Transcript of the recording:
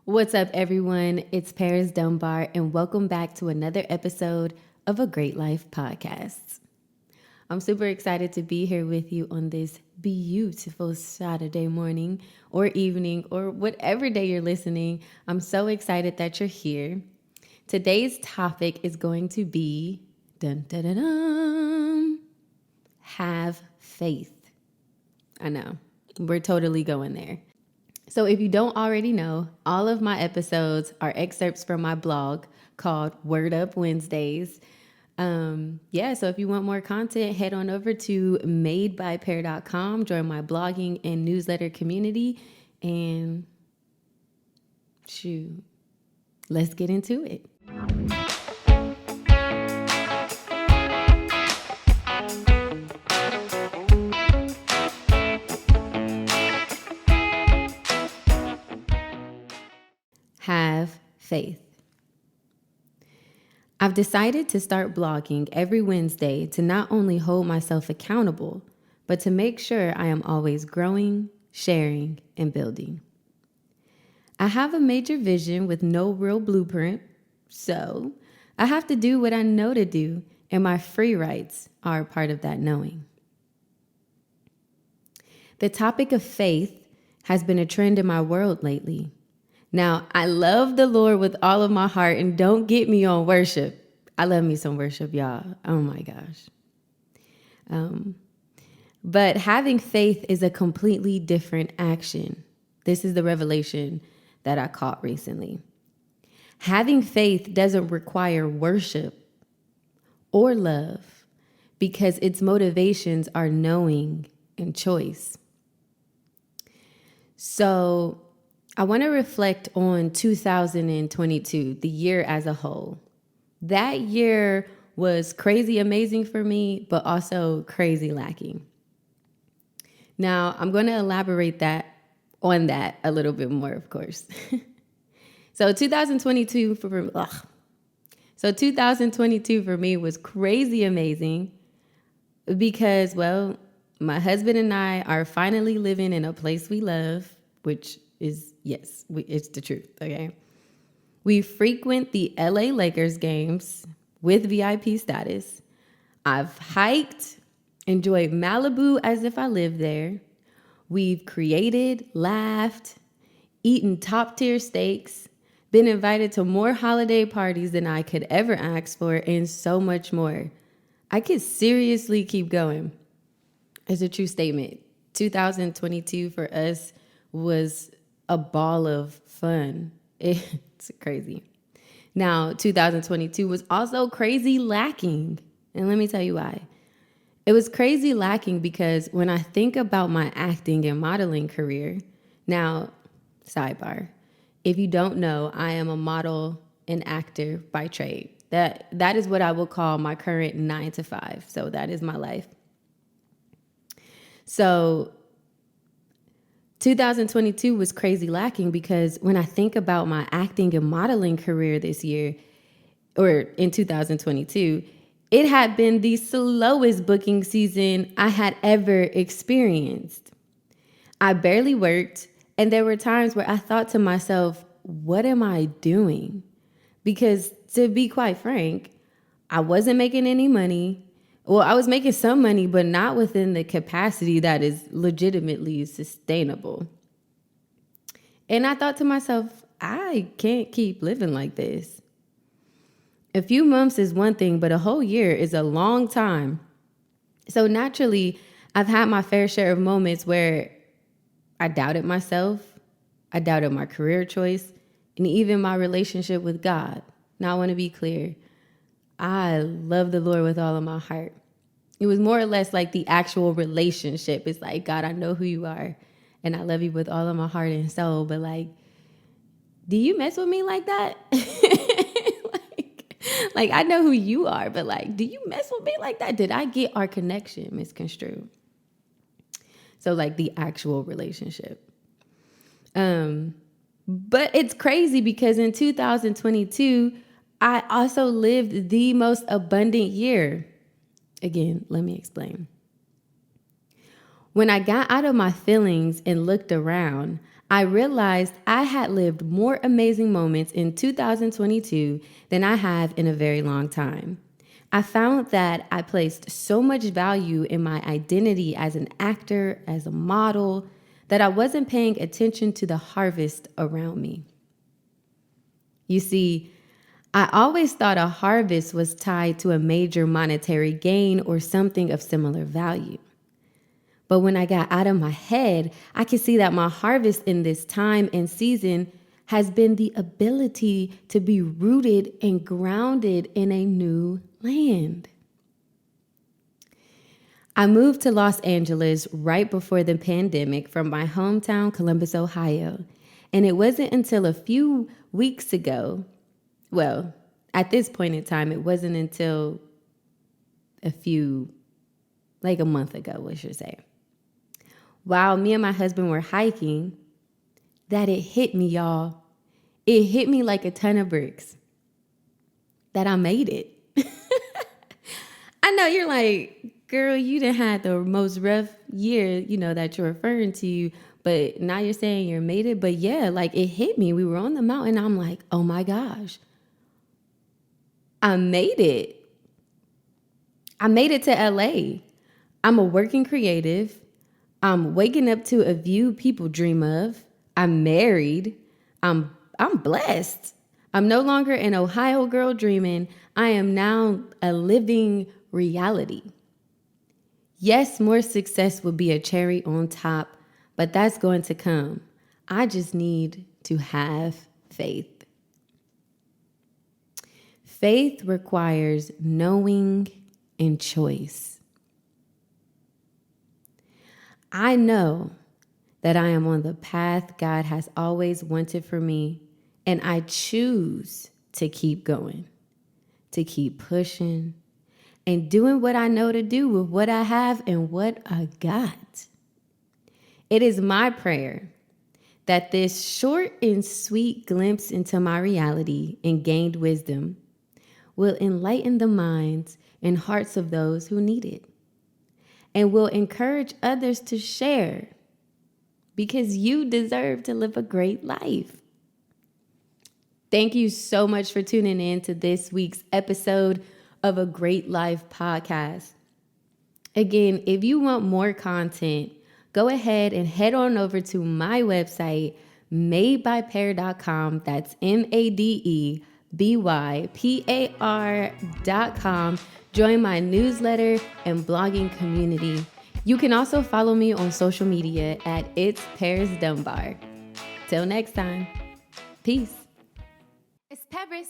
What's up, everyone? It's Paris Dunbar, and welcome back to another episode of A Great Life Podcast. I'm super excited to be here with you on this beautiful Saturday morning or evening or whatever day you're listening. I'm so excited that you're here. Today's topic is going to be have faith. I know, we're totally going there. So if you don't already know, all of my episodes are excerpts from my blog called Word Up Wednesdays. So if you want more content, head on over to madebypair.com, join my blogging and newsletter community, and let's get into it. Have faith. I've decided to start blogging every Wednesday to not only hold myself accountable, but to make sure I am always growing, sharing, and building. I have a major vision with no real blueprint, so I have to do what I know to do, and my free writes are a part of that knowing. The topic of faith has been a trend in my world lately. Now, I love the Lord with all of my heart, and don't get me on worship. I love me some worship, y'all. Oh my gosh. But having faith is a completely different action. This is the revelation that I caught recently. Having faith doesn't require worship or love because its motivations are knowing and choice. So I want to reflect on 2022, the year as a whole. That year was crazy amazing for me, but also crazy lacking. Now, I'm going to elaborate on that a little bit more, of course. So 2022 for me was crazy amazing because, my husband and I are finally living in a place we love, which is, it's the truth, okay? We frequent the LA Lakers games with VIP status. I've hiked, enjoyed Malibu as if I lived there. We've created, laughed, eaten top-tier steaks, been invited to more holiday parties than I could ever ask for, and so much more. I could seriously keep going. It's a true statement. 2022 for us was a ball of fun. It's crazy. Now, 2022 was also crazy lacking. And let me tell you why. It was crazy lacking because when I think about my acting and modeling career, now, sidebar, if you don't know, I am a model and actor by trade. That is what I will call my current 9 to 5. So that is my life. So 2022 was crazy lacking because when I think about my acting and modeling career this year, or in 2022, it had been the slowest booking season I had ever experienced. I barely worked, and there were times where I thought to myself, what am I doing? Because to be quite frank, I wasn't making any money. Well, I was making some money, but not within the capacity that is legitimately sustainable. And I thought to myself, I can't keep living like this. A few months is one thing, but a whole year is a long time. So naturally, I've had my fair share of moments where I doubted myself, I doubted my career choice, and even my relationship with God. Now, I want to be clear. I love the Lord with all of my heart. It was more or less like the actual relationship. It's like, God, I know who you are, and I love you with all of my heart and soul, but do you mess with me like that? like, I know who you are, but do you mess with me like that? Did I get our connection misconstrued? So the actual relationship. But it's crazy because in 2022, I also lived the most abundant year. Again, let me explain. When I got out of my feelings and looked around, I realized I had lived more amazing moments in 2022 than I have in a very long time. I found that I placed so much value in my identity as an actor, as a model, that I wasn't paying attention to the harvest around me. You see, I always thought a harvest was tied to a major monetary gain or something of similar value. But when I got out of my head, I could see that my harvest in this time and season has been the ability to be rooted and grounded in a new land. I moved to Los Angeles right before the pandemic from my hometown, Columbus, Ohio. And it wasn't until a few weeks ago, well, at this point in time, it wasn't until like a month ago, we should say, while me and my husband were hiking, that it hit me, y'all. It hit me like a ton of bricks that I made it. I know you're like, girl, you done had the most rough year, that you're referring to, but now you're saying you made it. But yeah, like it hit me. We were on the mountain. I'm like, oh my gosh, I made it. I made it to LA. I'm a working creative. I'm waking up to a view people dream of. I'm married. I'm blessed. I'm no longer an Ohio girl dreaming. I am now a living reality. Yes, more success will be a cherry on top, but that's going to come. I just need to have faith. Faith requires knowing and choice. I know that I am on the path God has always wanted for me, and I choose to keep going, to keep pushing, and doing what I know to do with what I have and what I got. It is my prayer that this short and sweet glimpse into my reality and gained wisdom will enlighten the minds and hearts of those who need it, and will encourage others to share, because you deserve to live a great life. Thank you so much for tuning in to this week's episode of A Great Life podcast. Again, if you want more content, go ahead and head on over to my website, madebypar.com. That's madebypar.com. Join my newsletter and blogging community. You can also follow me on social media at It's Paris Dunbar. Till next time, peace. It's Paris.